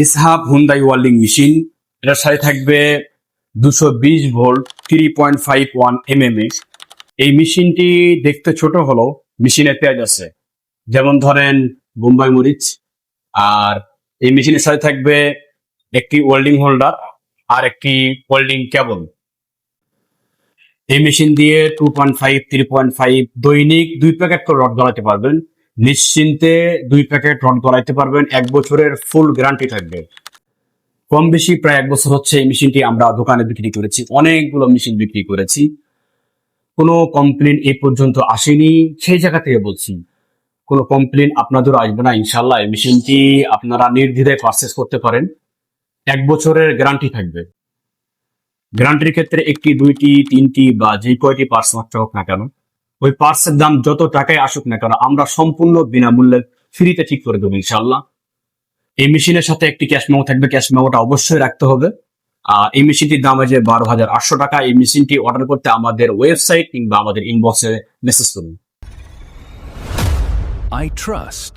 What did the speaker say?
ইসহাব Hyundai welding machine. এটার সাথে থাকবে 220 ভোল্ট 3.51 mm। এই মেশিনটি দেখতে ছোট হলেও মেশিনে পেঁয়াজ আছে, যেমন ধরেন বোম্বাই মরিচ। আর এই মেশিনের সাথে থাকবে একটি ওয়েল্ডিং হোল্ডার আর একটি ওয়েল্ডিং কেবল। এই মেশিন দিয়ে 2.5 3.5 দৈনিক 2 প্যাকেট করে রড গলাতে পারবেন। নিশ্চিন্তে 2 প্যাকেট রড গলাইতে পারবেন। 1 বছরের ফুল গ্যারান্টি থাকবে। কম বেশি প্রায় 1 বছর হচ্ছে এই মেশিনটি আমরা দোকানে বিক্রি করেছি, অনেকগুলো মেশিন বিক্রি করেছি, কোনো কমপ্লেন এ পর্যন্ত আসেনি। সেই জায়গা থেকে বলছি, কোনো কমপ্লেন আপনাদেরও আসবে না ইনশাল্লাহ। এই মেশিনটি আপনারা নির্দ্বিধায় পারচেস করতে পারেন। 1 বছরের গ্যারান্টি থাকবে। গ্যারান্টির ক্ষেত্রে একটি, দুইটি, তিনটি বা যে কয়টি পার্টস নষ্ট হোক না কেন, ওই পার্টসের দাম যত টাকায় আসুক না কেন আমরা সম্পূর্ণ বিনামূল্যে ফ্রিতে ঠিক করে দেবো ইনশাল্লাহ। এই মেশিনের সাথে একটি ক্যাশ মেমো থাকবে, ক্যাশ মেমোটা অবশ্যই রাখতে হবে। আর এই মেশিনটির দাম আছে 12,800 টাকা। এই মেশিনটি অর্ডার করতে আমাদের ওয়েবসাইট কিংবা আমাদের ইনবক্সে মেসেজ করুন। I trust.